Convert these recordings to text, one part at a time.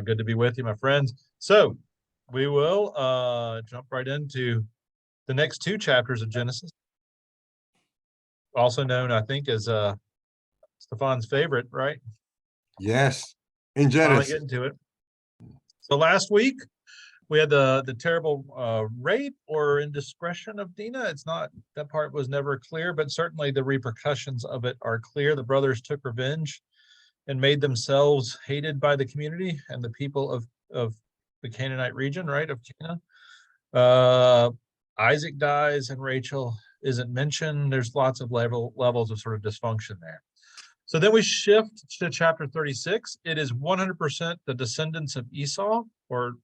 Good to be with you, my friends. So we will jump right into the next two chapters of Genesis, also known, I think, as Stefan's favorite, right? Yes, in Finally Genesis. getting to it. So last week we had the terrible rape or indiscretion of Dinah. It's not, that part was never clear, but certainly the repercussions of it are clear. The brothers took revenge and made themselves hated by the community and the people of the Canaanite region, right, of Canaan. Isaac dies and Rachel isn't mentioned. There's lots of levels of sort of dysfunction there. So then we shift to chapter 36. It is 100% the descendants of Esau, or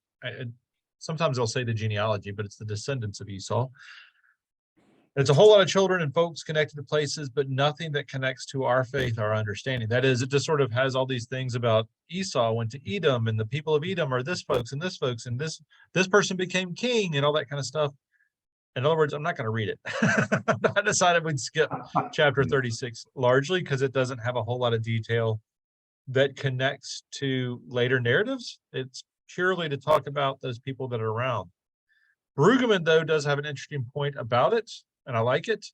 sometimes they'll say the genealogy, but it's the descendants of Esau. It's a whole lot of children and folks connected to places, but nothing that connects to our faith, our understanding. That is, it just sort of has all these things about Esau went to Edom, and the people of Edom are this folks, and this person became king, and all that kind of stuff. In other words, I'm not going to read it. I decided we'd skip chapter 36 largely because it doesn't have a whole lot of detail that connects to later narratives. It's purely to talk about those people that are around. Brueggemann, though, does have an interesting point about it, and I like it.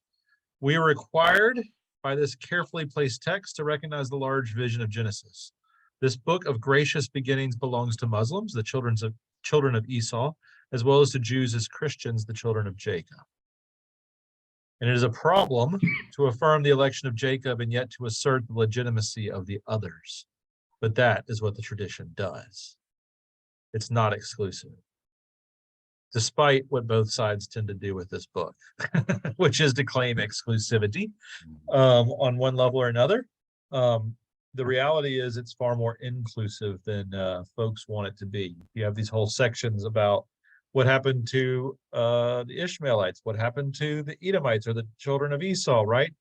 We are required by this carefully placed text to recognize the large vision of Genesis. This book of gracious beginnings belongs to Muslims, the children of Esau, as well as to Jews as Christians, the children of Jacob. And it is a problem to affirm the election of Jacob and yet to assert the legitimacy of the others. But that is what the tradition does. It's not exclusive, despite what both sides tend to do with this book, which is to claim exclusivity on one level or another. The reality is it's far more inclusive than folks want it to be. You have these whole sections about what happened to the Ishmaelites, what happened to the Edomites or the children of Esau, right?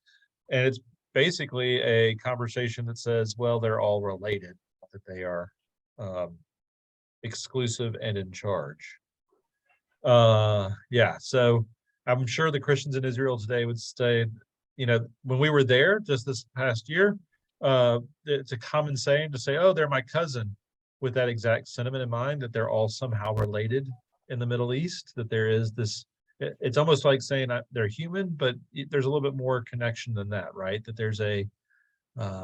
And it's basically a conversation that says, well, they're all related, that they are exclusive and in charge. Yeah, so I'm sure the Christians in Israel today would say, you know, when we were there just this past year, it's a common saying to say, oh, they're my cousin, with that exact sentiment in mind, that they're all somehow related in the Middle East, that there is this, it's almost like saying they're human, but there's a little bit more connection than that, right? That there's a,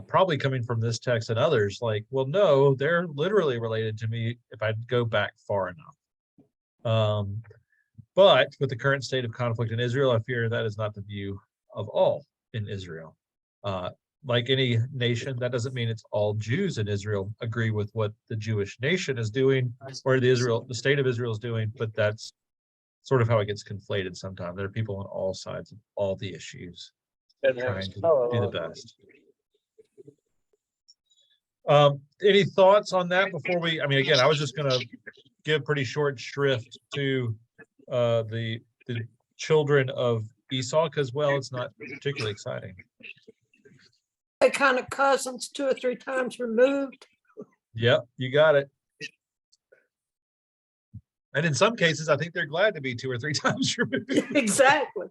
probably coming from this text and others, like, well, no, they're literally related to me if I go back far enough. But with the current state of conflict in Israel, I fear that is not the view of all in Israel. Like any nation, that doesn't mean it's all Jews in Israel agree with what the Jewish nation is doing or the state of Israel is doing, but that's sort of how it gets conflated sometimes. There are people on all sides of all the issues trying to do the best. Any thoughts on that before we, I mean, again, I was just going to give pretty short shrift to the children of Esau because, well, it's not particularly exciting. They kind of cousins 2 or 3 times removed. Yep, you got it. And in some cases, I think they're glad to be 2 or 3 times removed. Exactly.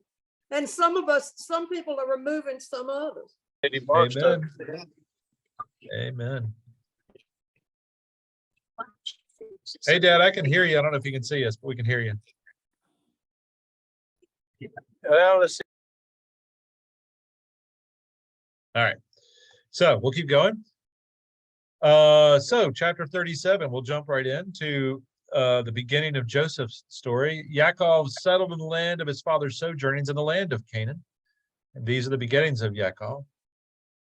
And some people are removing some others. Amen. Amen. Hey, Dad, I can hear you. I don't know if you can see us, but we can hear you. Well, let's see. All right. So we'll keep going. So chapter 37, we'll jump right into the beginning of Joseph's story. Yaakov settled in the land of his father's sojournings in the land of Canaan. And these are the beginnings of Yaakov.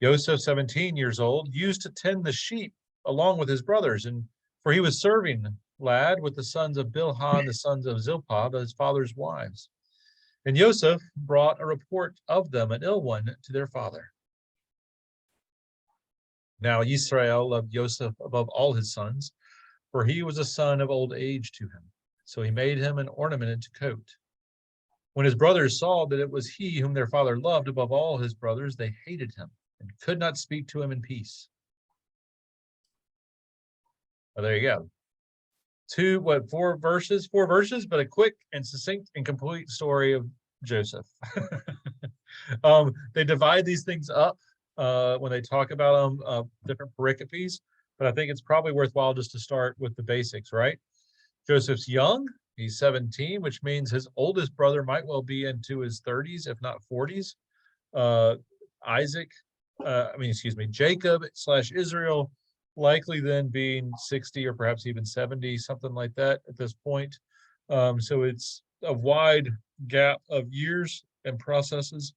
Joseph, 17 years old, used to tend the sheep along with his brothers, and for he was serving lad with the sons of Bilhah and the sons of Zilpah, his father's wives. And Joseph brought a report of them, an ill one, to their father. Now Israel loved Joseph above all his sons, for he was a son of old age to him. So he made him an ornamented coat. When his brothers saw that it was he whom their father loved above all his brothers, they hated him and could not speak to him in peace. Well, there you go. 4 verses, but a quick and succinct and complete story of Joseph. They divide these things up when they talk about them, different pericopes. but I think it's probably worthwhile just to start with the basics, right? Joseph's young. He's 17, which means his oldest brother might well be into his 30s, if not 40s. Jacob / Israel, likely then being 60 or perhaps even 70, something like that at this point. So it's a wide gap of years and processes.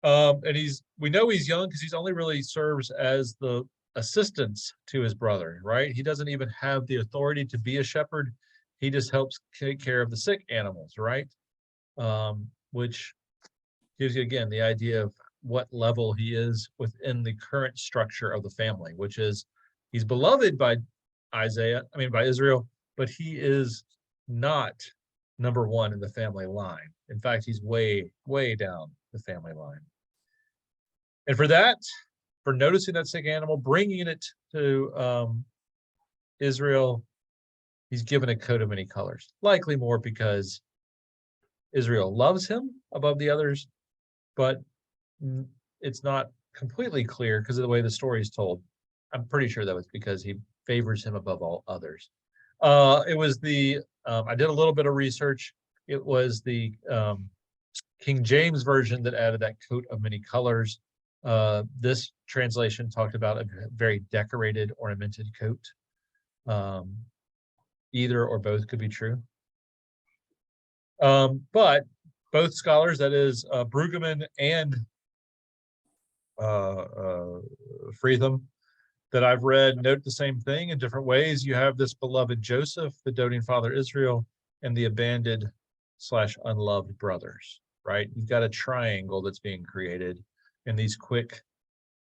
And we know he's young because he's only really serves as the assistance to his brother, right? He doesn't even have the authority to be a shepherd. He just helps take care of the sick animals, right? Which gives you, again, the idea of what level he is within the current structure of the family, which is he's beloved by Israel, but he is not number one in the family line. In fact, he's way, way down the family line. And for noticing that sick animal, bringing it to Israel, he's given a coat of many colors, likely more because Israel loves him above the others, but it's not completely clear because of the way the story is told. I'm pretty sure that was because he favors him above all others. It was I did a little bit of research. It was the King James Version that added that coat of many colors. This translation talked about a very decorated, ornamented coat. Either or both could be true. But both scholars, that is Brueggemann and Freetham, that I've read, note the same thing in different ways. You have this beloved Joseph, the doting father Israel, and the abandoned / unloved brothers, right? You've got a triangle that's being created in these quick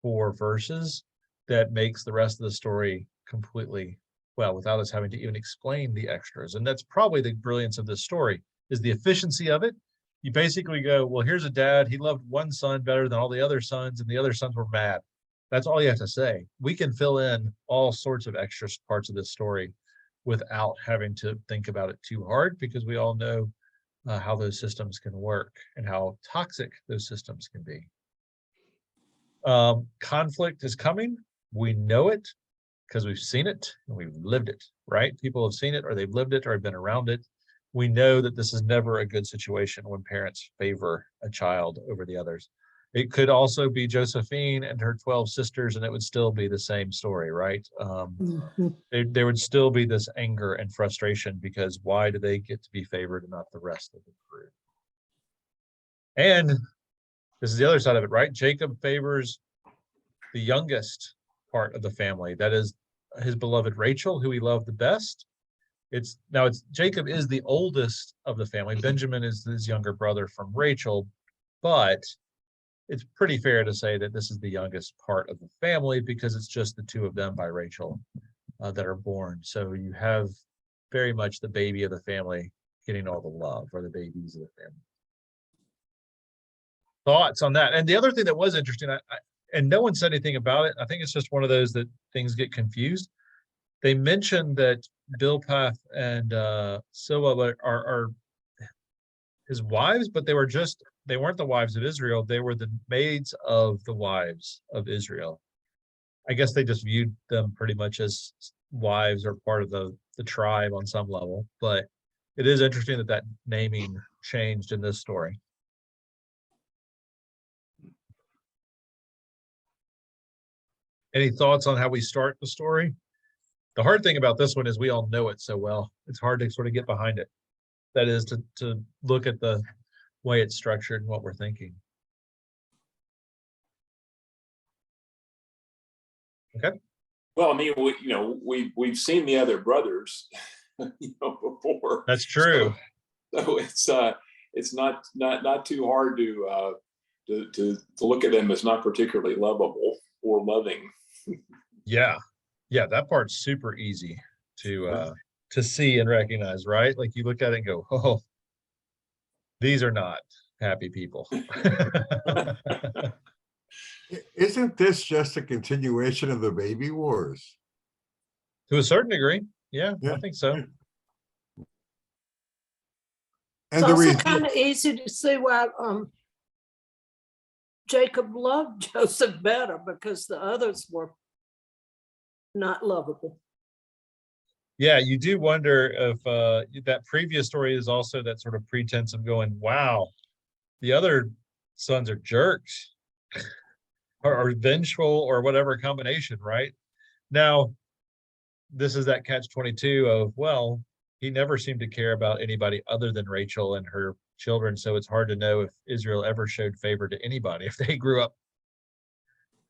4 verses that makes the rest of the story completely, well, without us having to even explain the extras. And that's probably the brilliance of this story, is the efficiency of it. You basically go, well, here's a dad. He loved one son better than all the other sons, and the other sons were mad. That's all you have to say. We can fill in all sorts of extra parts of this story without having to think about it too hard, because we all know how those systems can work and how toxic those systems can be. Conflict is coming. We know it because we've seen it and we've lived it, right? People have seen it, or they've lived it, or have been around it. We know that this is never a good situation when parents favor a child over the others. It could also be Josephine and her 12 sisters, and it would still be the same story, right? There would still be this anger and frustration, because why do they get to be favored and not the rest of the group? And this is the other side of it, right? Jacob favors the youngest part of the family. That is his beloved Rachel, who he loved the best. Jacob is the oldest of the family. Benjamin is his younger brother from Rachel, but it's pretty fair to say that this is the youngest part of the family, because it's just the 2 of them by Rachel that are born. So you have very much the baby of the family getting all the love, or the babies of the family. Thoughts on that? And the other thing that was interesting, and no one said anything about it, I think it's just one of those that things get confused. They mentioned that Bilpath and Silva are his wives, but they weren't the wives of Israel. They were the maids of the wives of Israel. I guess they just viewed them pretty much as wives, or part of the tribe on some level. But it is interesting that naming changed in this story. Any thoughts on how we start the story? The hard thing about this one is we all know it so well. It's hard to sort of get behind it. That is to look at the way it's structured and what we're thinking. Okay. Well, I mean, we've seen the other brothers, before. That's true. So it's not too hard to look at them as not particularly lovable or loving. Yeah, that part's super easy to see and recognize, right? Like you look at it and go, oh, these are not happy people. Isn't this just a continuation of the baby wars? To a certain degree. Yeah, Yeah. I think so. And It's the also reason, kind of easy to see why Jacob loved Joseph better, because the others were not lovable. Yeah, you do wonder if that previous story is also that sort of pretense of going, wow, the other sons are jerks or vengeful or whatever combination, right? Now, this is that catch-22 of, well, he never seemed to care about anybody other than Rachel and her children, so it's hard to know if Israel ever showed favor to anybody, if they grew up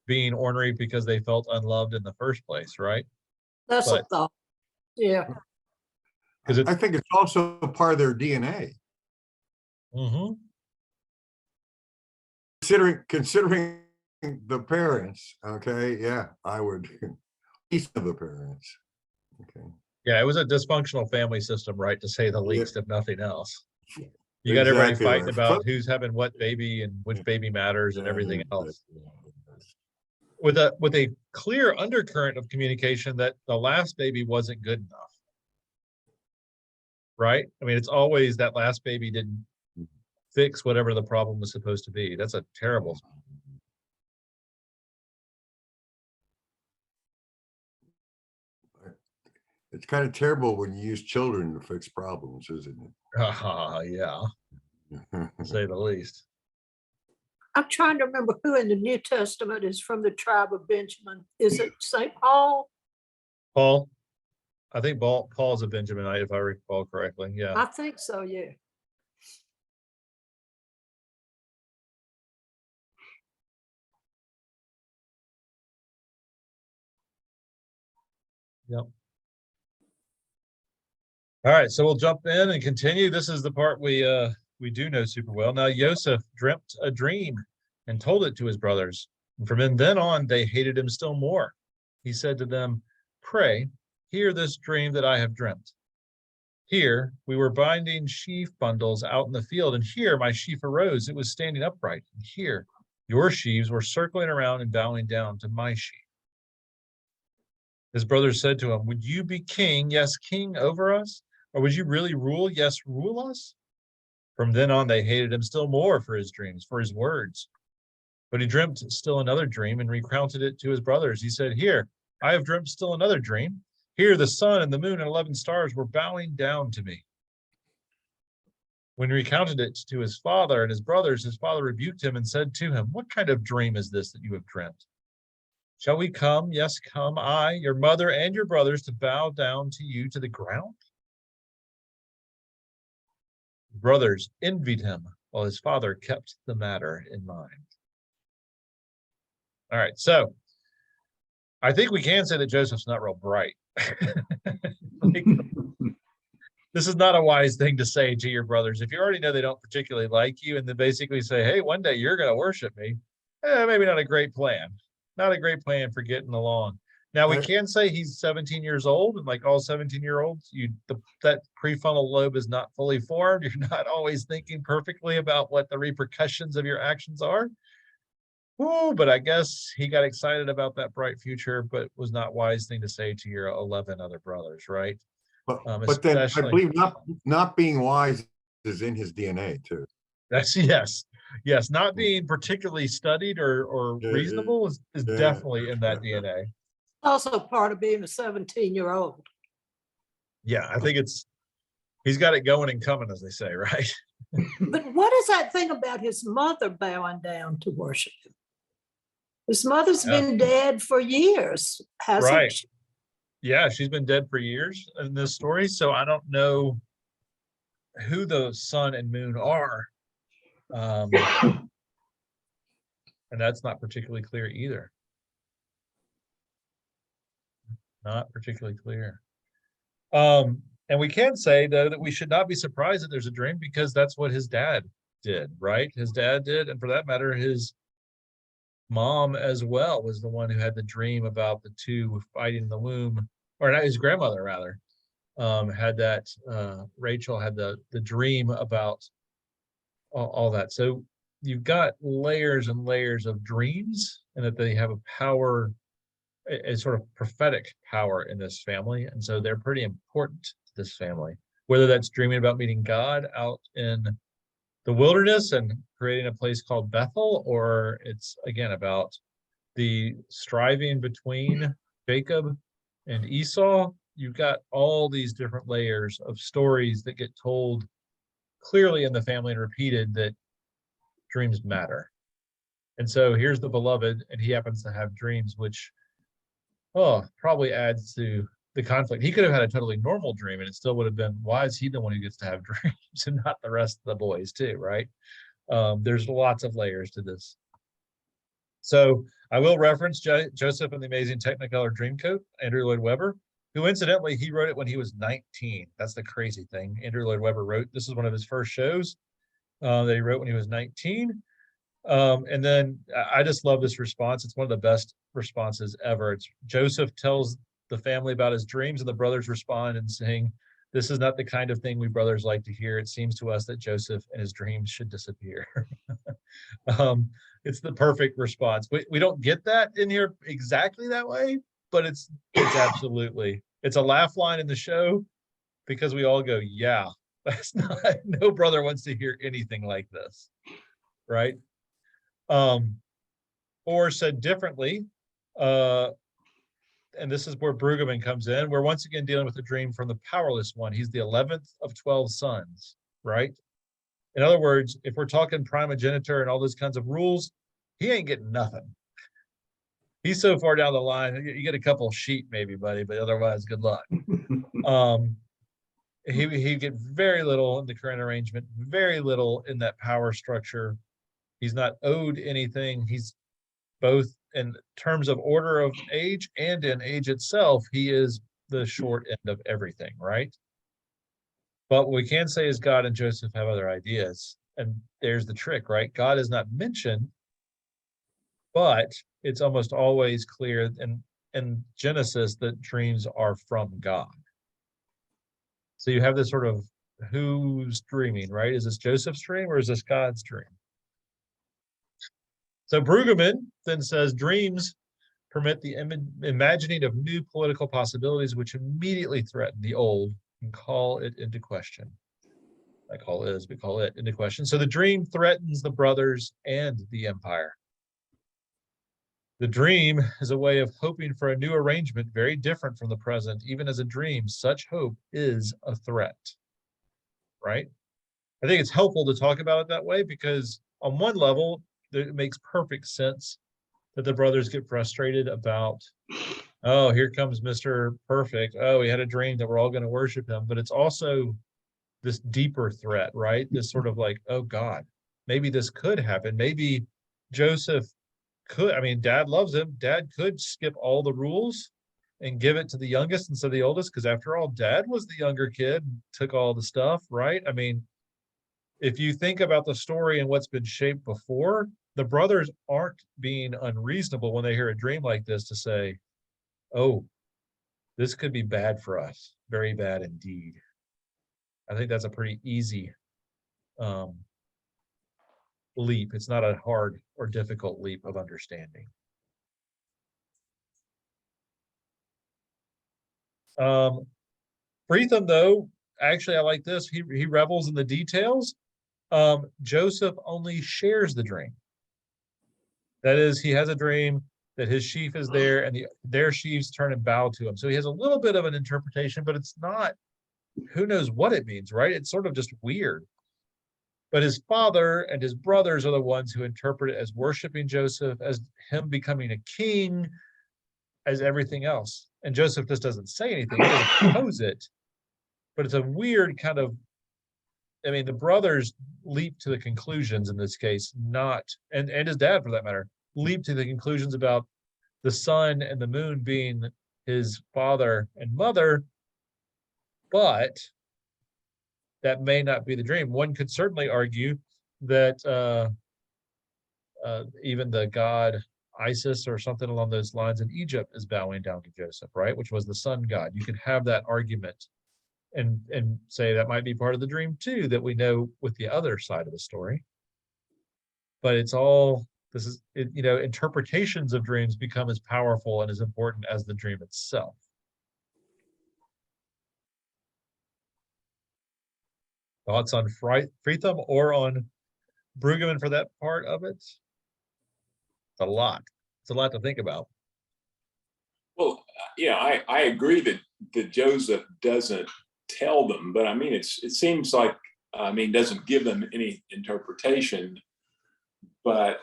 being ornery because they felt unloved in the first place, right? That's a thought. Yeah. Because I think it's also part of their DNA. Mhm. Considering the parents, okay, yeah, I would. Each of the parents, okay. Yeah, it was a dysfunctional family system, right, to say the Yeah. least, if nothing else. You got everybody Exactly fighting right. about who's having what baby and which baby matters and Yeah, everything else. yeah. With a clear undercurrent of communication that the last baby wasn't good enough. Right? I mean, it's always that last baby didn't fix whatever the problem was supposed to be. That's a terrible. It's kind of terrible when you use children to fix problems, isn't Yeah, it? to say the least. I'm trying to remember who in the New Testament is from the tribe of Benjamin. Is it St. Paul? Paul, I think Paul's a Benjaminite, if I recall correctly. Yeah. I think so, yeah. Yep. All right, so we'll jump in and continue. This is the part we do know super well. Now Joseph dreamt a dream and told it to his brothers. And from then on, they hated him still more. He said to them, "Pray, hear this dream that I have dreamt. Here we were binding sheaf bundles out in the field, and here my sheaf arose. It was standing upright. And here your sheaves were circling around and bowing down to my sheaf." His brothers said to him, "Would you be king? Yes, king over us? Or would you really rule? Yes, rule us?" From then on, they hated him still more for his dreams, for his words. But he dreamt still another dream and recounted it to his brothers. He said, "Here, I have dreamt still another dream. Here the sun and the moon and 11 stars were bowing down to me." When he recounted it to his father and his brothers, his father rebuked him and said to him, "What kind of dream is this that you have dreamt? Shall we come, yes, come, I, your mother and your brothers, to bow down to you to the ground?" Brothers envied him while his father kept the matter in mind. All right, so I think we can say that Joseph's not real bright. Like, this is not a wise thing to say to your brothers. If you already know they don't particularly like you and then basically say, "Hey, one day you're going to worship me," maybe not a great plan. Not a great plan for getting along. Now, we can say he's 17 years old, and like all 17-year-olds, that prefrontal lobe is not fully formed. You're not always thinking perfectly about what the repercussions of your actions are. Ooh, but I guess he got excited about that bright future, but was not wise thing to say to your 11 other brothers, right? But then I Especially- believe not being wise is in his DNA too. That's yes. Not being particularly studied or Yeah, reasonable is yeah. definitely in that DNA. Also part of being a 17-year-old. Yeah, I think he's got it going and coming, as they say, right? But what is that thing about his mother bowing down to worship him? His mother's been dead for years, hasn't Right. she? Yeah, she's been dead for years in this story, so I don't know who the sun and moon are. And that's not particularly clear either. Not particularly clear. And we can say, though, that we should not be surprised that there's a dream because that's what his dad did, right? His dad did, and for that matter, his mom as well was the one who had the dream about the two fighting in the womb, or not, his grandmother rather, had that, Rachel had the dream about all that. So you've got layers and layers of dreams, and that they have a power, a sort of prophetic power in this family. And so they're pretty important to this family, whether that's dreaming about meeting God out in the wilderness and creating a place called Bethel, or it's again about the striving between Jacob And Esau, you've got all these different layers of stories that get told clearly in the family and repeated that dreams matter. And so here's the beloved, and he happens to have dreams, which, probably adds to the conflict. He could have had a totally normal dream, and it still would have been, why is he the one who gets to have dreams and not the rest of the boys too, right? There's lots of layers to this. So I will reference Joseph and the Amazing Technicolor Dreamcoat, Andrew Lloyd Webber, who incidentally, he wrote it when he was 19. That's the crazy thing. Andrew Lloyd Webber wrote, this is one of his first shows that he wrote when he was 19. And then I just love this response. It's one of the best responses ever. It's Joseph tells the family about his dreams, and the brothers respond and saying, "This is not the kind of thing we brothers like to hear. It seems to us that Joseph and his dreams should disappear." It's the perfect response. We don't get that in here exactly that way, but it's absolutely, it's a laugh line in the show because we all go, yeah, that's not, no brother wants to hear anything like this, right? Or said differently, and this is where Brueggemann comes in. We're once again dealing with a dream from the powerless one. He's the 11th of 12 sons, right? In other words, if we're talking primogeniture and all those kinds of rules, he ain't getting nothing. He's so far down the line, you get a couple sheep maybe, buddy, but otherwise, good luck. He get very little in the current arrangement, very little in that power structure. He's not owed anything. He's both in terms of order of age and in age itself, he is the short end of everything, right? But what we can say is God and Joseph have other ideas. And there's the trick, right? God is not mentioned, but it's almost always clear in Genesis that dreams are from God. So you have this sort of who's dreaming, right? Is this Joseph's dream or is this God's dream? So Brueggemann then says dreams permit the imagining of new political possibilities which immediately threaten the old and call it into question. We call it into question. So the dream threatens the brothers and the empire. The dream is a way of hoping for a new arrangement very different from the present. Even as a dream, such hope is a threat, right? I think it's helpful to talk about it that way because on one level, it makes perfect sense that the brothers get frustrated about, oh, here comes Mr. Perfect. Oh, he had a dream that we're all going to worship him. But it's also this deeper threat, right? This sort of like, oh God, maybe this could happen. Maybe Joseph could, I mean, dad loves him. Dad could skip all the rules and give it to the youngest instead of the oldest, because after all, dad was the younger kid, took all the stuff, right? I mean, if you think about the story and what's been shaped before, the brothers aren't being unreasonable when they hear a dream like this to say, oh, this could be bad for us, very bad indeed. I think that's a pretty easy leap. It's not a hard or difficult leap of understanding. Freetham, though, actually, I like this. He revels in the details. Joseph only shares the dream. That is, he has a dream that his sheaf is there and their sheaves turn and bow to him. So he has a little bit of an interpretation, but it's not, who knows what it means, right? It's sort of just weird. But his father and his brothers are the ones who interpret it as worshiping Joseph, as him becoming a king, as everything else. And Joseph just doesn't say anything, he doesn't propose it. But it's a weird kind of, I mean, the brothers leap to the conclusions in this case, not, and his dad for that matter, leap to the conclusions about the sun and the moon being his father and mother, but that may not be the dream. One could certainly argue that even the god Isis or something along those lines in Egypt is bowing down to Joseph, right? Which was the sun god. You could have that argument and say that might be part of the dream too, that we know with the other side of the story. But it's all, interpretations of dreams become as powerful and as important as the dream itself. Thoughts on Freetham or on Brueggemann for that part of it? It's a lot. It's a lot to think about. Well, yeah, I agree that Joseph doesn't tell them, but I mean, it seems like, I mean, doesn't give them any interpretation, but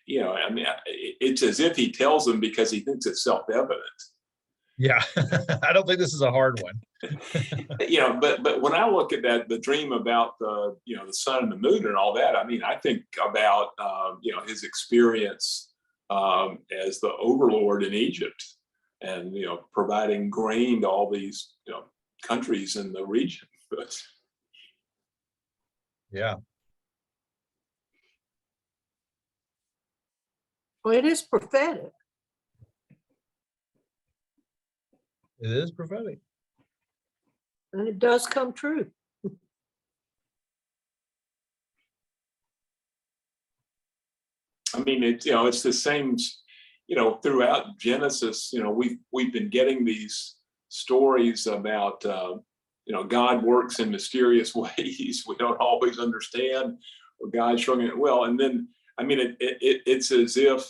you know, I mean, it's as if he tells them because he thinks it's self-evident. Yeah, I don't think this is a hard one. You know, but when I look at that, the dream about the, you know, the sun and the moon and all that, I mean, I think about you know, his experience as the overlord in Egypt, and you know, providing grain to all these, you know, countries in the region. But Yeah, Well, it is prophetic. it is prophetic. And it does come true. I mean, it's, you know, it's the same, you know, throughout Genesis. You know, we've been getting these stories about you know, God works in mysterious ways we don't always understand, or God showing it well. And then, I mean, it's as if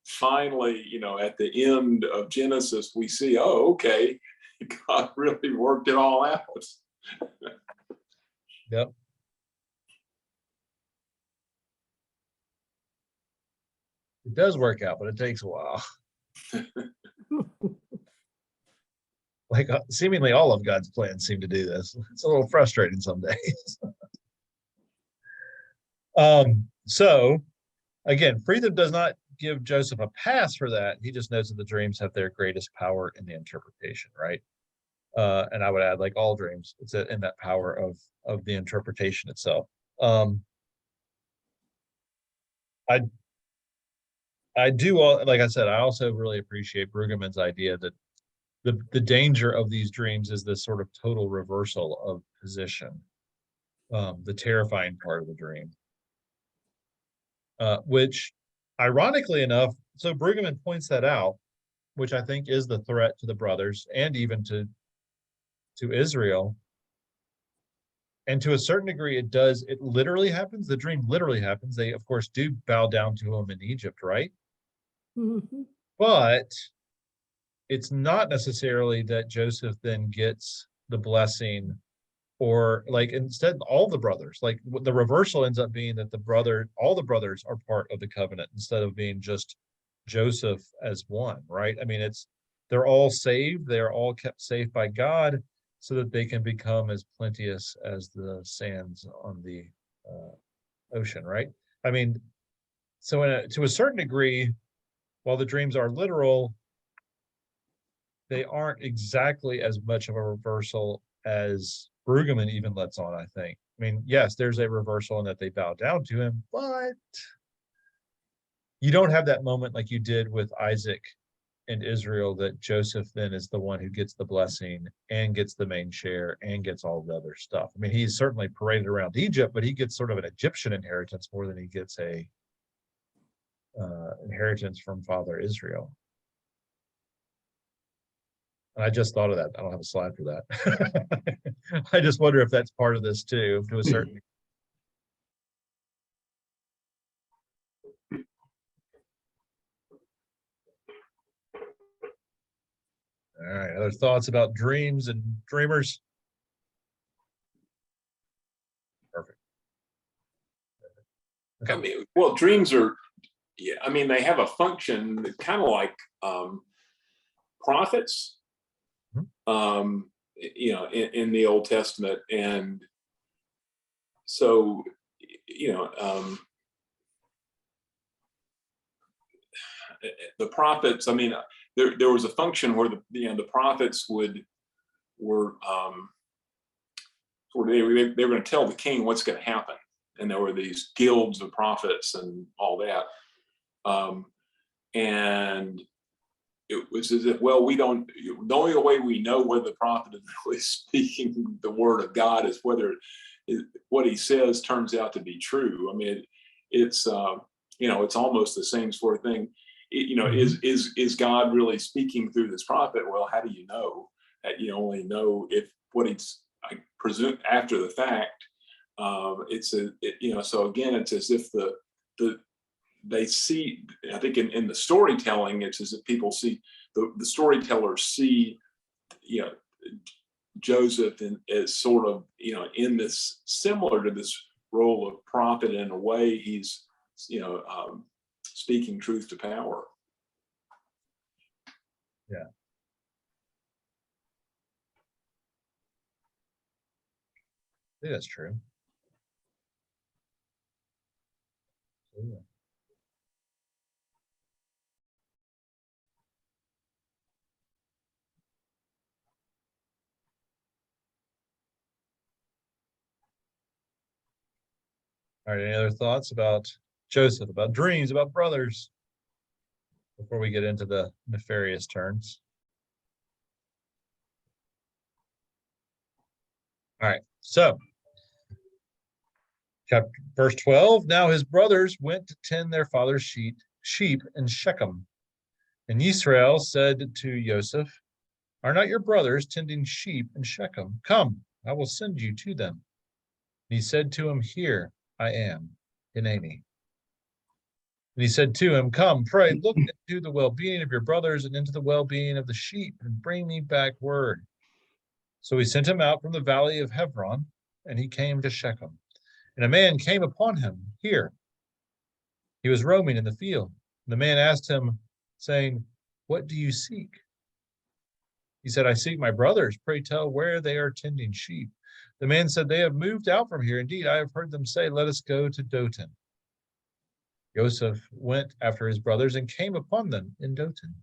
finally, you know, at the end of Genesis, we see, oh, okay, God really worked it all out. Yep. It does work out, but it takes a while. Like seemingly all of God's plans seem to do this. It's a little frustrating some days. So again, Friedman does not give Joseph a pass for that. He just knows that the dreams have their greatest power in the interpretation, right? And I would add, like all dreams, it's in that power of the interpretation itself. I do, like I said, I also really appreciate Brueggemann's idea that the danger of these dreams is this sort of total reversal of position, the terrifying part of the dream, which ironically enough, so Brueggemann points that out, which I think is the threat to the brothers and even to Israel. And to a certain degree, it literally happens. The dream literally happens. They, of course, do bow down to him in Egypt, right? Mhm. But it's not necessarily that Joseph then gets the blessing, or like instead all the brothers, like the reversal ends up being that all the brothers are part of the covenant instead of being just Joseph as one, right? I mean, they're all saved, they're all kept safe by God so that they can become as plenteous as the sands on the ocean, right? I mean, so to a certain degree, while the dreams are literal, they aren't exactly as much of a reversal as Brueggemann even lets on, I think. I mean, yes, there's a reversal in that they bow down to him, but you don't have that moment like you did with Isaac and Israel, that Joseph then is the one who gets the blessing and gets the main share and gets all the other stuff. I mean, he's certainly paraded around Egypt, but he gets sort of an Egyptian inheritance more than he gets a inheritance from Father Israel. And I just thought of that. I don't have a slide for that. I just wonder if that's part of this too, to a certain. All right. Other thoughts about dreams and dreamers? Perfect. Okay. I mean, well, dreams are, yeah, I mean, they have a function kind of like prophets, you know, in the Old Testament. And so, you know, the prophets, I mean, there was a function where the prophets were they were going to tell the king what's going to happen. And there were these guilds of prophets and all that. And it was as if, well, the only way we know whether the prophet is really speaking the word of God is whether what he says turns out to be true. I mean, it's you know, it's almost the same sort of thing. You know, is God really speaking through this prophet? Well, how do you know? That you only know if what he's, I presume, after the fact. You know, so again, it's as if the they see, I think in the storytelling, it's as if people see, the storytellers see, you know, Joseph as sort of, you know, in this, similar to this role of prophet. In a way, he's, you know, speaking truth to power. Yeah. I think that's true. Yeah. All right, any other thoughts about Joseph, about dreams, about brothers, before we get into the nefarious turns? All right, so verse 12, now his brothers went to tend their father's sheep in Shechem. And Israel said to Joseph, are not your brothers tending sheep in Shechem? Come, I will send you to them. And he said to him, here I am, Hineni. And he said to him, come, pray, look into the well-being of your brothers and into the well-being of the sheep, and bring me back word. So he sent him out from the valley of Hebron, and he came to Shechem. And a man came upon him here. He was roaming in the field. And the man asked him, saying, what do you seek? He said, I seek my brothers. Pray tell where they are tending sheep. The man said, they have moved out from here. Indeed, I have heard them say, let us go to Dothan. Joseph went after his brothers and came upon them in Dothan.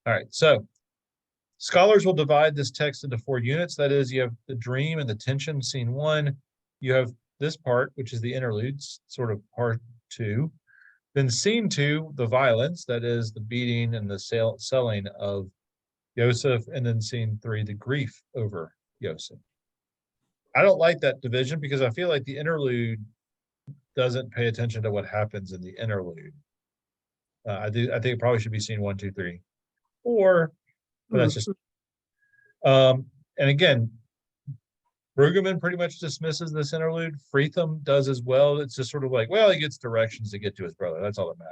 All right, so scholars will divide this text into 4 units. That is, you have the dream and the tension, scene 1. You have this part, which is the interludes, sort of part 2. Then scene 2, the violence, that is the beating and the selling of Joseph. And then scene 3, the grief over Joseph. I don't like that division because I feel like the interlude doesn't pay attention to what happens in the interlude. I think it probably should be scene 1, 2, 3, 4, but that's just. And again, Brueggemann pretty much dismisses this interlude. Freetham does as well. It's just sort of like, well, he gets directions to get to his brother. That's all that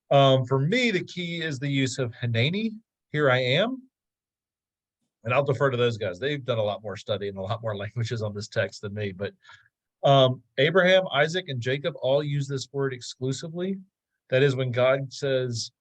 matters. For me, the key is the use of Hineni, here I am. And I'll defer to those guys. They've done a lot more study and a lot more languages on this text than me. But Abraham, Isaac, and Jacob all use this word exclusively. That is, when God says,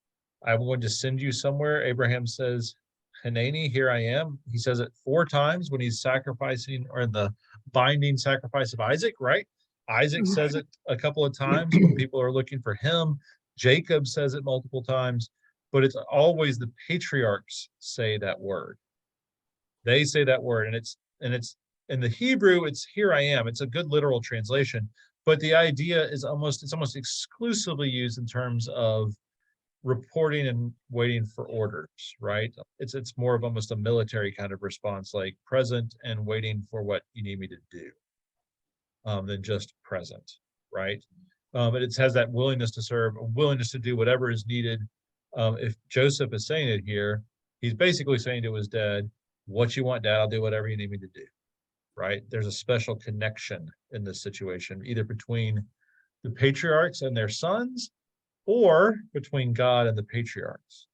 I'm going to send you somewhere, Abraham says, Hineni, here I am. He says it 4 times when he's sacrificing, or in the binding sacrifice of Isaac, right? Isaac says it a couple of times when people are looking for him. Jacob says it multiple times, but it's always the patriarchs say that word. They say that word, and it's in the Hebrew, it's here I am. It's a good literal translation, but the idea is almost exclusively used in terms of reporting and waiting for orders, right? It's more of almost a military kind of response, like present and waiting for what you need me to do, than just present, right? But it has that willingness to serve, a willingness to do whatever is needed. If Joseph is saying it here, he's basically saying to his dad, what you want, Dad, I'll do whatever you need me to do, right? There's a special connection in this situation, either between the patriarchs and their sons, or between God and the patriarchs.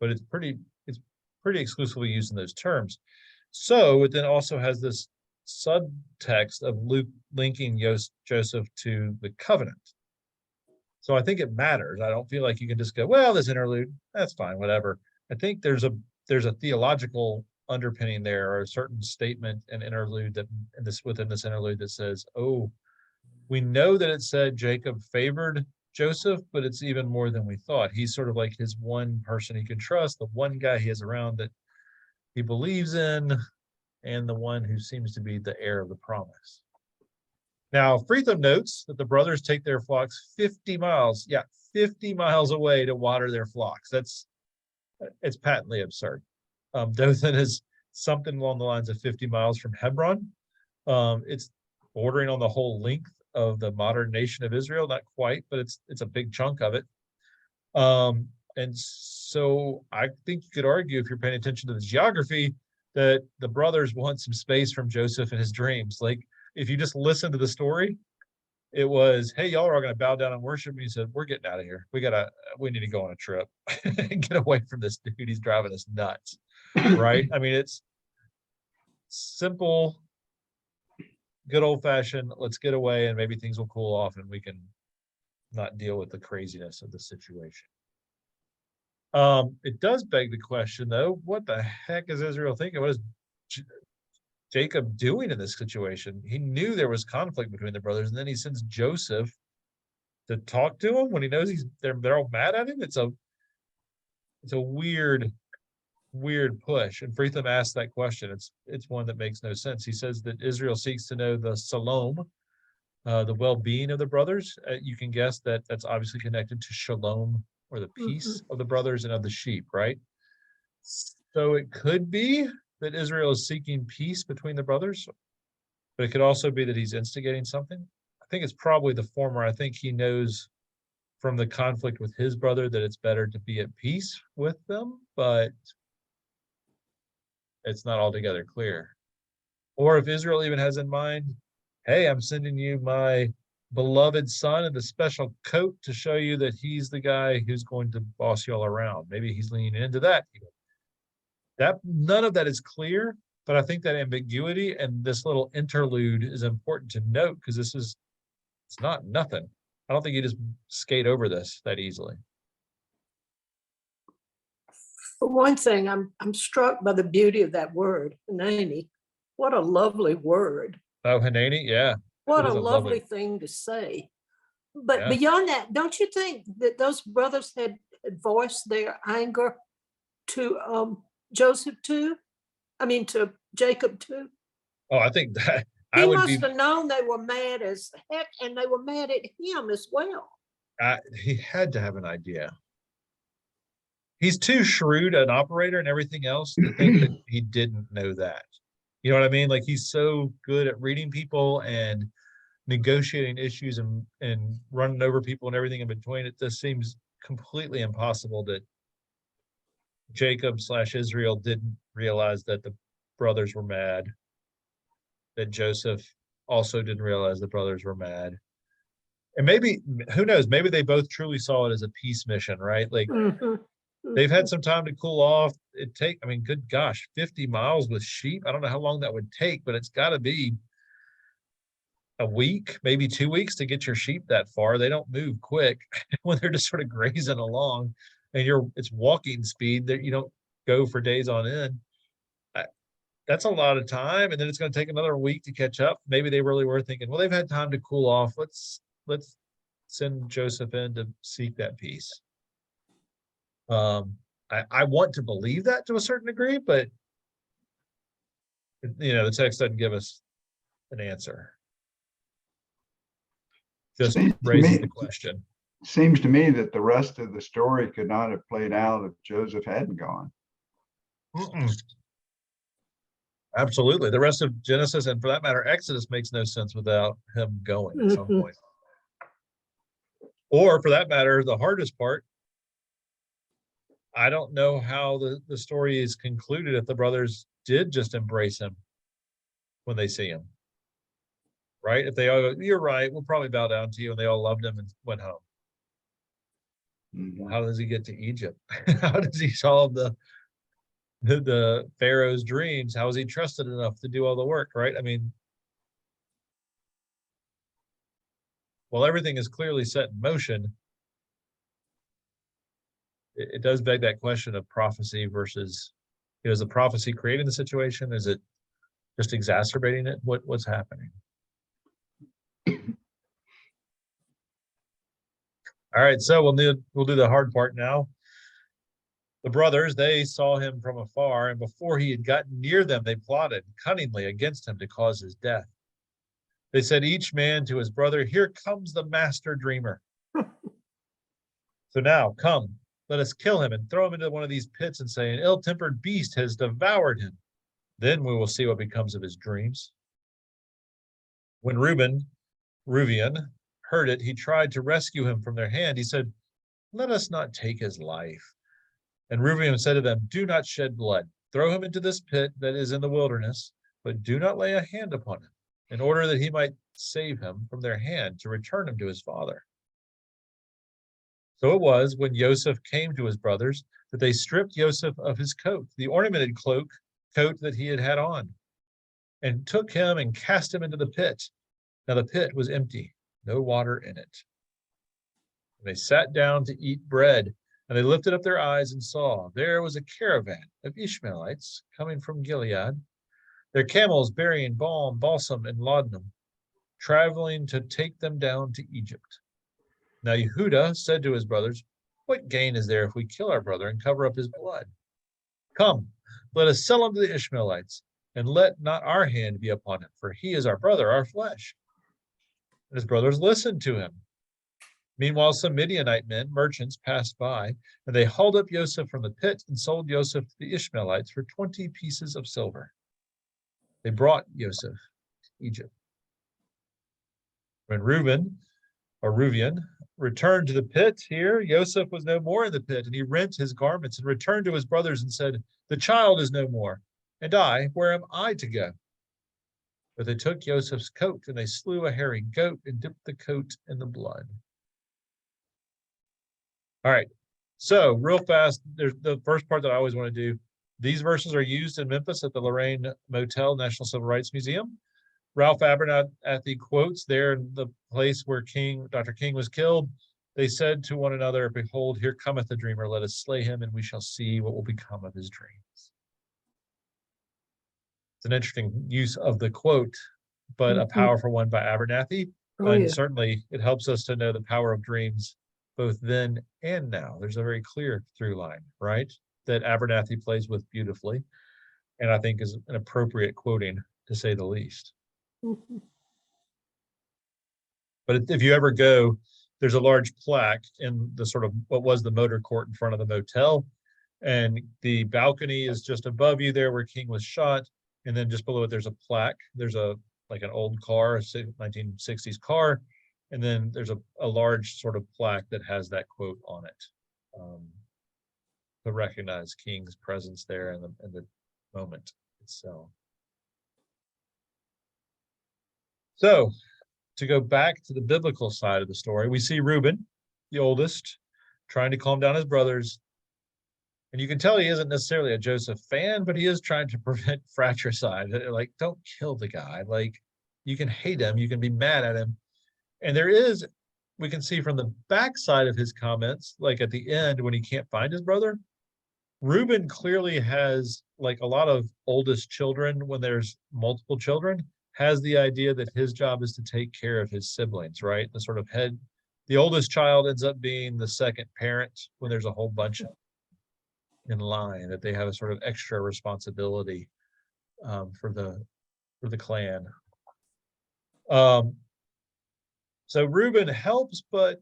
But it's pretty exclusively used in those terms. So it then also has this subtext of Luke linking Joseph to the covenant. So I think it matters. I don't feel like you can just go, well, this interlude, that's fine, whatever. I think there's a theological underpinning there, or a certain statement and interlude that within this interlude that says, oh, we know that it said Jacob favored Joseph, but it's even more than we thought. He's sort of like his one person he can trust, the one guy he has around that he believes in, and the one who seems to be the heir of the promise. Now, Freetham notes that the brothers take their flocks 50 miles, 50 miles away to water their flocks. It's patently absurd. Dothan is something along the lines of 50 miles from Hebron. It's bordering on the whole length of the modern nation of Israel, not quite, but it's a big chunk of it. And so I think you could argue, if you're paying attention to the geography, that the brothers want some space from Joseph and his dreams. Like, if you just listen to the story, It was, hey, y'all are all going to bow down and worship me. He said, we're getting out of here. We need to go on a trip and get away from this dude. He's driving us nuts. Right? I mean, it's simple, good old fashioned, let's get away and maybe things will cool off and we can not deal with the craziness of the situation. It does beg the question, though, what the heck is Israel thinking? What is Jacob doing in this situation? He knew there was conflict between the brothers, and then he sends Joseph to talk to him when he knows they're all mad at him. It's a weird push. And Freetham asked that question. It's one that makes no sense. He says that Israel seeks to know the shalom, the well-being of the brothers. You can guess that that's obviously connected to shalom, or the peace of the brothers and of the sheep, right? So it could be that Israel is seeking peace between the brothers, but it could also be that he's instigating something. I think it's probably the former. I think he knows from the conflict with his brother that it's better to be at peace with them, but it's not altogether clear. Or if Israel even has in mind, hey, I'm sending you my beloved son in the special coat to show you that he's the guy who's going to boss you all around. Maybe he's leaning into that. None of that is clear, but I think that ambiguity and this little interlude is important to note, because it's not nothing. I don't think you just skate over this that easily. For one thing, I'm struck by the beauty of that word, Hanani. What a lovely word. Oh, Hanani, yeah. What a lovely thing to say. But Yeah. beyond that, don't you think that those brothers had voiced their anger to Joseph too? I mean, to Jacob too? Oh, I think that He must have known they were mad as heck, and they were mad at him as well. He had to have an idea. He's too shrewd an operator and everything else to think that he didn't know that. You know what I mean? Like, he's so good at reading people and negotiating issues and running over people and everything in between. It just seems completely impossible that Jacob/Israel didn't realize that the brothers were mad, that Joseph also didn't realize the brothers were mad. And maybe, who knows, maybe they both truly saw it as a peace mission, right? Like, they've had some time to cool off. I mean, good gosh, 50 miles with sheep. I don't know how long that would take, but it's got to be a week, maybe 2 weeks to get your sheep that far. They don't move quick when they're just sort of grazing along, and it's walking speed that you don't go for days on end. That's a lot of time, and then it's going to take another week to catch up. Maybe they really were thinking, well, they've had time to cool off. Let's send Joseph in to seek that peace. I want to believe that to a certain degree, but the text doesn't give us an answer. Just raises the question. Seems to me that the rest of the story could not have played out if Joseph hadn't gone. Absolutely. The rest of Genesis, and for that matter, Exodus, makes no sense without him going at some point. Or for that matter, the hardest part, I don't know how the story is concluded if the brothers did just embrace him when they see him. Right? If they all go, you're right, we'll probably bow down to you, and they all loved him and went home. How does he get to Egypt? How does he solve the Pharaoh's dreams? How is he trusted enough to do all the work, right? I mean, while everything is clearly set in motion, it does beg that question of prophecy versus, is the prophecy creating the situation? Is it just exacerbating it? What's happening? All right, so we'll do the hard part now. The brothers, they saw him from afar, and before he had gotten near them, they plotted cunningly against him to cause his death. They said, each man to his brother, here comes the master dreamer. So now, come, let us kill him and throw him into one of these pits and say, an ill-tempered beast has devoured him. Then we will see what becomes of his dreams. When Reuven heard it, he tried to rescue him from their hand. He said, let us not take his life. And Reuben said to them, do not shed blood. Throw him into this pit that is in the wilderness, but do not lay a hand upon him. in order that he might save him from their hand to return him to his father. So it was when Joseph came to his brothers that they stripped Joseph of his coat, the ornamented coat that he had had on, and took him and cast him into the pit. Now the pit was empty, no water in it. And they sat down to eat bread, and they lifted up their eyes and saw there was a caravan of Ishmaelites coming from Gilead, their camels bearing balsam, and laudanum, traveling to take them down to Egypt. Now Yehudah said to his brothers, what gain is there if we kill our brother and cover up his blood? Come, let us sell him to the Ishmaelites, and let not our hand be upon him, for he is our brother, our flesh. And his brothers listened to him. Meanwhile, some Midianite men, merchants, passed by, and they hauled up Joseph from the pit and sold Joseph to the Ishmaelites for 20 pieces of silver. They brought Joseph to Egypt. When Reuben returned to the pit here, Joseph was no more in the pit, and he rent his garments and returned to his brothers and said, the child is no more, and I, where am I to go? But they took Joseph's coat, and they slew a hairy goat and dipped the coat in the blood. All right, so real fast, there's the first part that I always want to do. These verses are used in Memphis at the Lorraine Motel National Civil Rights Museum. Ralph Abernathy quotes there in the place where Dr. King was killed. They said to one another, behold, here cometh the dreamer, let us slay him, and we shall see what will become of his dreams. It's an interesting use of the quote, but a powerful one by Abernathy. And certainly it helps us to know the power of dreams both then and now. There's a very clear through line, right? That Abernathy plays with beautifully, and I think is an appropriate quoting, to say the least. But if you ever go, there's a large plaque in the sort of what was the motor court in front of the motel, and the balcony is just above you there where King was shot, and then just below it there's a plaque. There's like an old car, a 1960s car, and then there's a large sort of plaque that has that quote on it, to recognize King's presence there in the moment itself. So, to go back to the biblical side of the story, we see Reuben, the oldest, trying to calm down his brothers. And you can tell he isn't necessarily a Joseph fan, but he is trying to prevent fratricide. Like, don't kill the guy. Like, you can hate him, you can be mad at him. And we can see from the backside of his comments, like at the end when he can't find his brother, Reuben clearly has, like a lot of oldest children, when there's multiple children, has the idea that his job is to take care of his siblings, right? The sort of head, the oldest child ends up being the second parent when there's a whole bunch in line, that they have a sort of extra responsibility for the clan. So Reuben helps, but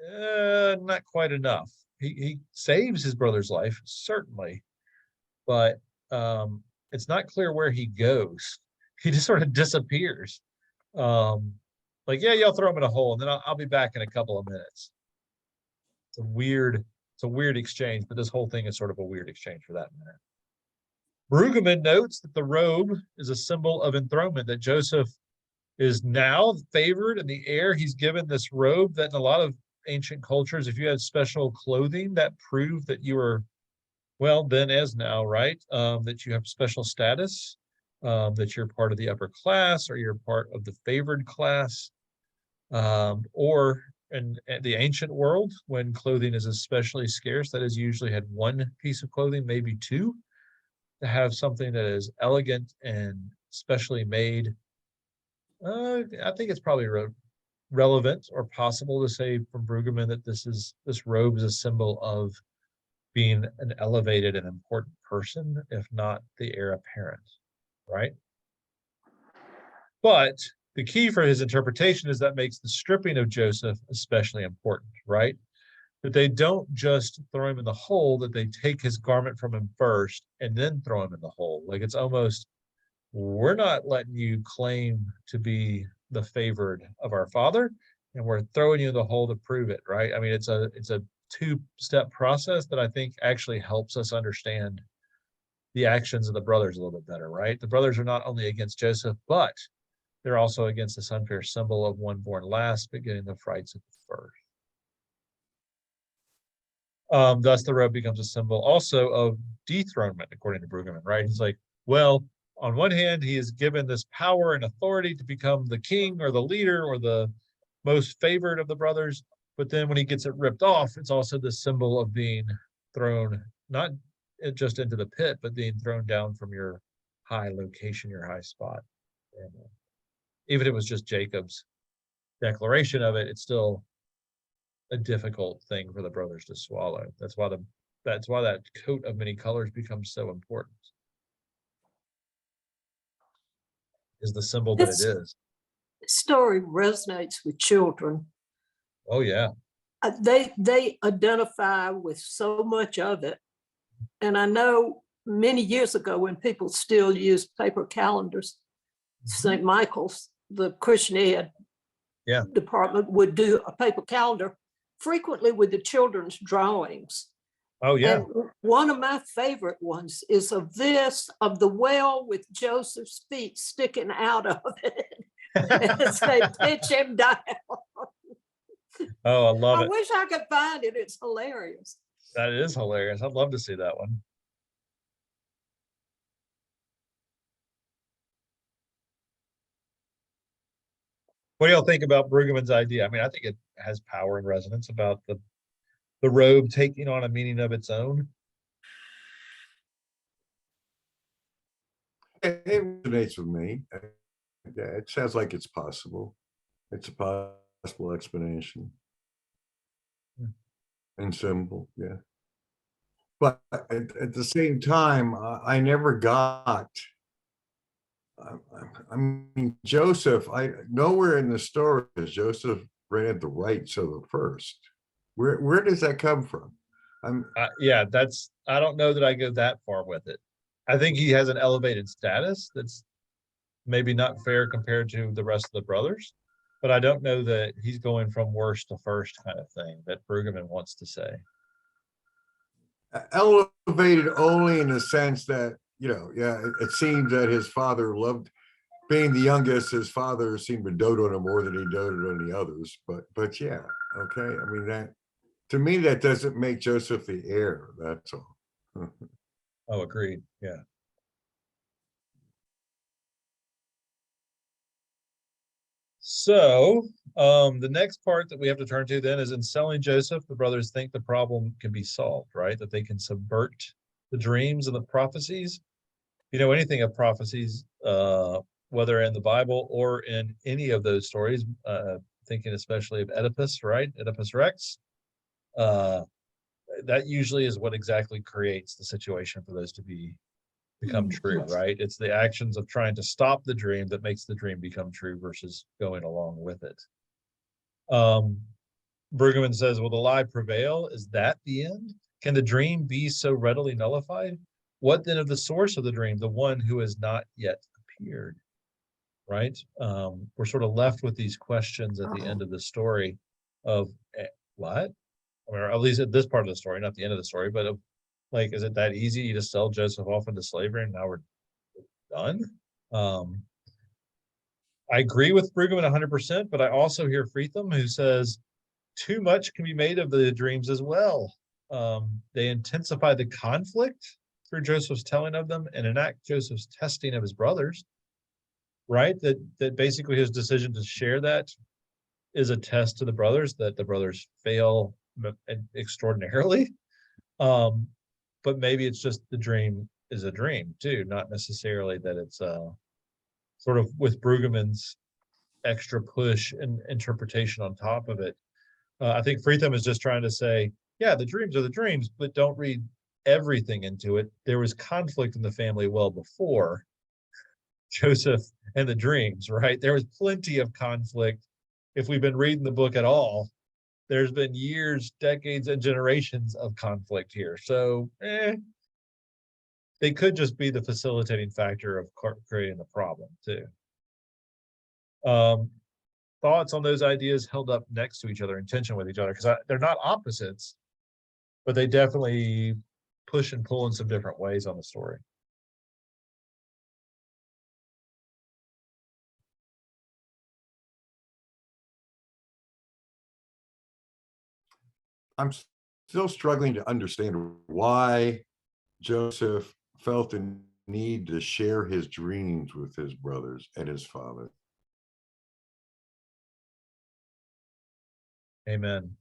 not quite enough. He saves his brother's life, certainly, but it's not clear where he goes. He just sort of disappears. Like, yeah, y'all throw him in a hole, and then I'll be back in a couple of minutes. It's a weird exchange, but this whole thing is sort of a weird exchange for that matter. Brueggemann notes that the robe is a symbol of enthronement, that Joseph is now favored in the heir. He's given this robe that in a lot of ancient cultures, if you had special clothing, that proved that you were, well, then as now, right? That you have special status, that you're part of the upper class, or you're part of the favored class, or in the ancient world, when clothing is especially scarce, that is usually had one piece of clothing, maybe two, to have something that is elegant and specially made. I think it's probably relevant or possible to say from Brueggemann that this robe is a symbol of being an elevated and important person, if not the heir apparent, right? But the key for his interpretation is that makes the stripping of Joseph especially important, right? That they don't just throw him in the hole, that they take his garment from him first and then throw him in the hole. Like, it's almost, we're not letting you claim to be the favored of our father, and we're throwing you in the hole to prove it, right? I mean, it's a two-step process that I think actually helps us understand the actions of the brothers a little bit better, right? The brothers are not only against Joseph, but They're also against this unfair symbol of one born last, but getting the rights of the first. Thus, the robe becomes a symbol also of dethronement, according to Brueggemann, right? He's like, well, on one hand, he is given this power and authority to become the king or the leader or the most favored of the brothers. But then when he gets it ripped off, it's also the symbol of being thrown, not just into the pit, but being thrown down from your high location, your high spot. And even if it was just Jacob's declaration of it, it's still a difficult thing for the brothers to swallow. That's why that coat of many colors becomes so important. Is the symbol that it This is. story resonates with children. Oh yeah. They identify with so much of it. And I know many years ago when people still used paper calendars, St. Michael's, the Christian Ed department would do a paper calendar frequently with the children's drawings. Oh yeah. And one of my favorite ones is of the well with Joseph's feet sticking out of it as they pitch him down. Oh, I love I it. wish I could find it. It's hilarious. That is hilarious. I'd love to see that one. What do y'all think about Brueggemann's idea? I mean, I think it has power and resonance about the robe taking on a meaning of its own. It resonates with me. Yeah, it sounds like it's possible. It's a possible explanation. And symbol, yeah. But at the same time, I never got. I mean, Joseph. Nowhere in the story does Joseph granted the rights of the first. Where does that come from? Yeah, I don't know that I go that far with it. I think he has an elevated status that's maybe not fair compared to the rest of the brothers, but I don't know that he's going from worst to first kind of thing that Brueggemann wants to say. Elevated only in the sense that, it seems that his father loved being the youngest. His father seemed to dote on him more than he doted on the others. But yeah, okay. I mean, that to me, that doesn't make Joseph the heir. That's all. Oh, agreed. Yeah. So the next part that we have to turn to then is in selling Joseph, the brothers think the problem can be solved, right? That they can subvert the dreams and the prophecies. If you know anything of prophecies, whether in the Bible or in any of those stories, thinking especially of Oedipus, right? Oedipus Rex. That usually is what exactly creates the situation for those to become true, right? It's the actions of trying to stop the dream that makes the dream become true versus going along with it. Brueggemann says, will the lie prevail? Is that the end? Can the dream be so readily nullified? What then of the source of the dream, the one who has not yet appeared, right? We're sort of left with these questions at the end of the story of what? Or at least at this part of the story, not the end of the story, but of, like, is it that easy? You just sell Joseph off into slavery and now we're done? I agree with Brueggemann 100%, but I also hear Frietham who says too much can be made of the dreams as well. They intensify the conflict through Joseph's telling of them and enact Joseph's testing of his brothers, right? That basically his decision to share that is a test to the brothers, that the brothers fail extraordinarily. But maybe it's just the dream is a dream too, not necessarily that it's sort of with Brueggemann's extra push and interpretation on top of it. I think Frietham is just trying to say, yeah, the dreams are the dreams, but don't read everything into it. There was conflict in the family well before Joseph and the dreams, right? There was plenty of conflict. If we've been reading the book at all, there's been years, decades, and generations of conflict here. So they could just be the facilitating factor of creating the problem too. Thoughts on those ideas held up next to each other, in tension with each other, because they're not opposites, but they definitely push and pull in some different ways on the story. I'm still struggling to understand why Joseph felt the need to share his dreams with his brothers and his father. Amen.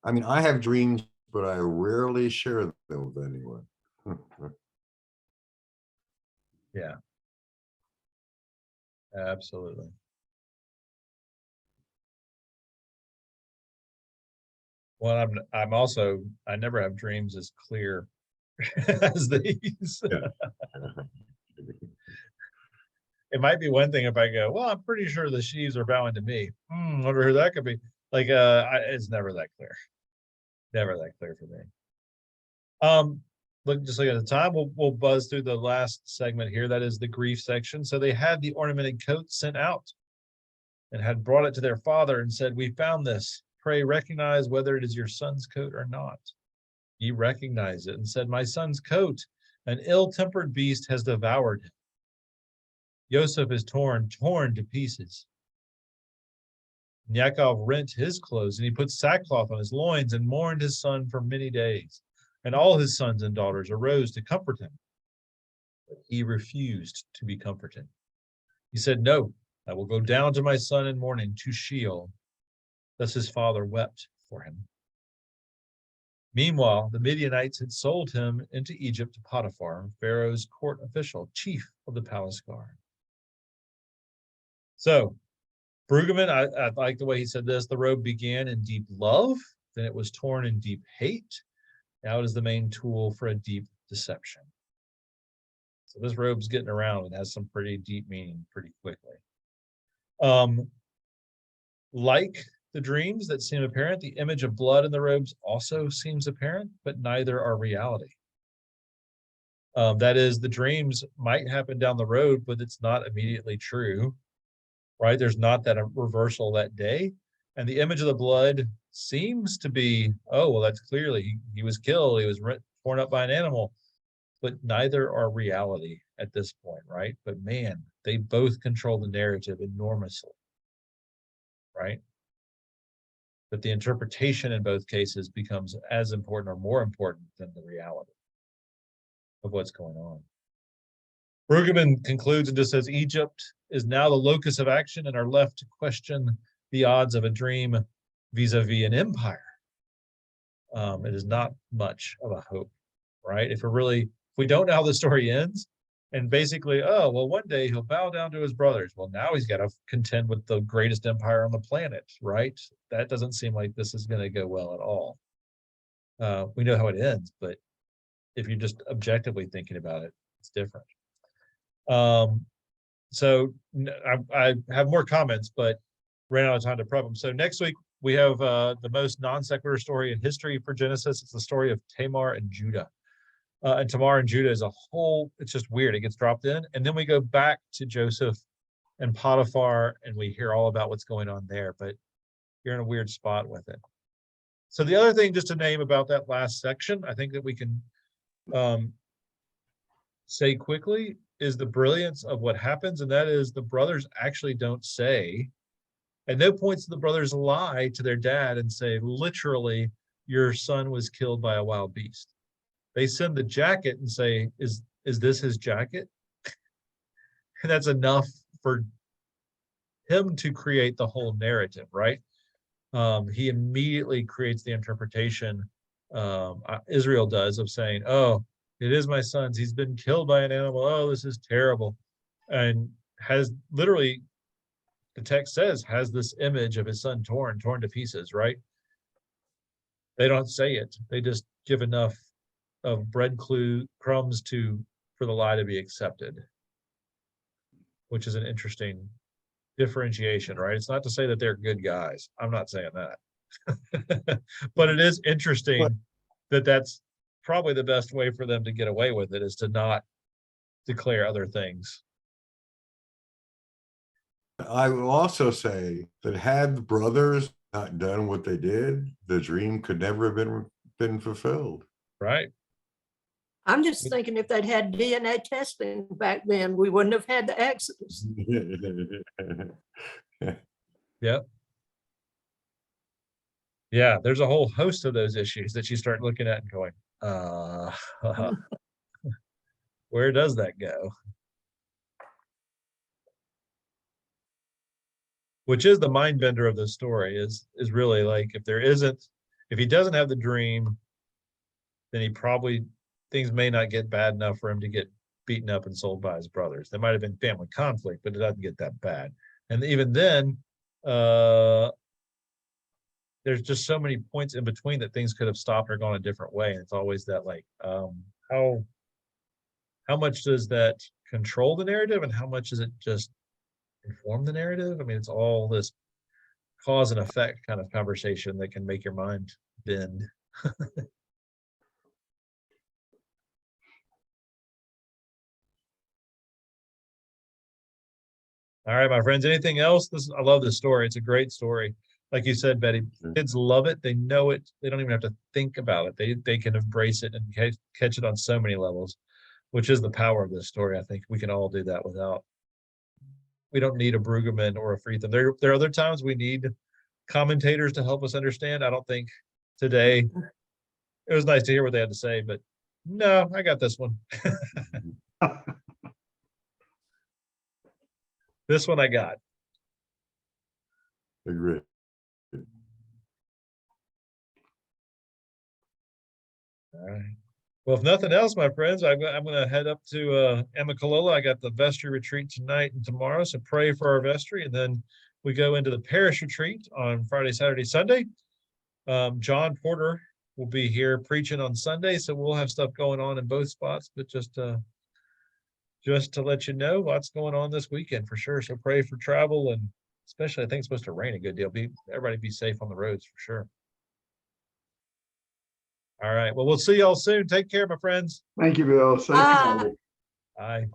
I mean, I have dreams, but I rarely share them with anyone. Yeah. Absolutely. Well, I never have dreams as clear as these. Yeah. It might be one thing if I go, well, I'm pretty sure the sheaves are bowing to me. Wonder who that could be. Like, it's never that clear. Never that clear for me. Look at the time. We'll buzz through the last segment here. That is the grief section. So they had the ornamented coat sent out and had brought it to their father and said, "We found this. Pray recognize whether it is your son's coat or not." He recognized it and said, "My son's coat. An ill-tempered beast has devoured him. Joseph is torn to pieces." And Yaakov rent his clothes, and he put sackcloth on his loins and mourned his son for many days. And all his sons and daughters arose to comfort him. But he refused to be comforted. He said, "No, I will go down to my son in mourning to Sheol." Thus his father wept for him. Meanwhile, the Midianites had sold him into Egypt to Potiphar, Pharaoh's court official, chief of the palace guard. So, Brueggemann, I like the way he said this. The robe began in deep love, then it was torn in deep hate. Now it is the main tool for a deep deception. So this robe's getting around and has some pretty deep meaning pretty quickly. Like the dreams that seem apparent, the image of blood in the robes also seems apparent, but neither are reality. That is, the dreams might happen down the road, but it's not immediately true, right? There's not that reversal that day. And the image of the blood seems to be, oh, well, that's clearly he was killed, he was torn up by an animal, but neither are reality at this point, right? But man, they both control the narrative enormously, right? But the interpretation in both cases becomes as important or more important than the reality of what's going on. Brueggemann concludes and just says, Egypt is now the locus of action and are left to question the odds of a dream vis-a-vis an empire. It is not much of a hope, right? If we don't know how the story ends, and basically, oh, well, one day he'll bow down to his brothers. Well, now he's got to contend with the greatest empire on the planet, right? That doesn't seem like this is going to go well at all. We know how it ends, but if you're just objectively thinking about it, it's different. So I have more comments, but ran out of time to prep them. So next week, we have the most non-sequitur story in history for Genesis. It's the story of Tamar and Judah. And Tamar and Judah is a whole, it's just weird. It gets dropped in. And then we go back to Joseph and Potiphar, and we hear all about what's going on there. But you're in a weird spot with it. So the other thing just to name about that last section, I think that we can say quickly, is the brilliance of what happens. And that is the brothers actually don't say, at no points do the brothers lie to their dad and say, literally, your son was killed by a wild beast. They send the jacket and say, is this his jacket? And that's enough for him to create the whole narrative, right? He immediately creates the interpretation, Israel does, of saying, oh, it is my son's. He's been killed by an animal. Oh, this is terrible. And has literally, the text says, has this image of his son torn to pieces, right? They don't say it. They just give enough of crumbs for the lie to be accepted, which is an interesting differentiation, right? It's not to say that they're good guys. I'm not saying that. But it is interesting that that's probably the best way for them to get away with it, is to not declare other things. I will also say that had the brothers not done what they did, the dream could never have been fulfilled. Right. I'm just thinking if they'd had DNA testing back then, we wouldn't have had the Exodus. Yep. Yeah, there's a whole host of those issues that you start looking at and going, where does that go? Which is the mind bender of this story is really like, if he doesn't have the dream, then he probably, things may not get bad enough for him to get beaten up and sold by his brothers. There might have been family conflict, but it doesn't get that bad. And even then, there's just so many points in between that things could have stopped or gone a different way. And it's always that like, how much does that control the narrative and how much does it just inform the narrative? I mean, it's all this cause and effect kind of conversation that can make your mind bend. All right, my friends, anything else? I love this story. It's a great story. Like you said, Betty, kids love it. They know it. They don't even have to think about it. They can embrace it and catch it on so many levels, which is the power of this story. I think we can all do that we don't need a Brueggemann or a Friedman. There are other times we need commentators to help us understand. I don't think today, it was nice to hear what they had to say, but no, I got this one. This one I got. Agree. All right. Well, if nothing else, my friends, I'm going to head up to Amicalola. I got the vestry retreat tonight and tomorrow, so pray for our vestry, and then we go into the parish retreat on Friday, Saturday, Sunday. John Porter will be here preaching on Sunday, so we'll have stuff going on in both spots. But just to let you know, lots going on this weekend for sure. So pray for travel, and especially I think it's supposed to rain a good deal. Everybody be safe on the roads for sure. All right. Well, we'll see y'all soon. Take care, my friends. Thank you, Bill. Safe Bye. travel. Bye.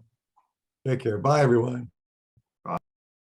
Take care. Bye, everyone.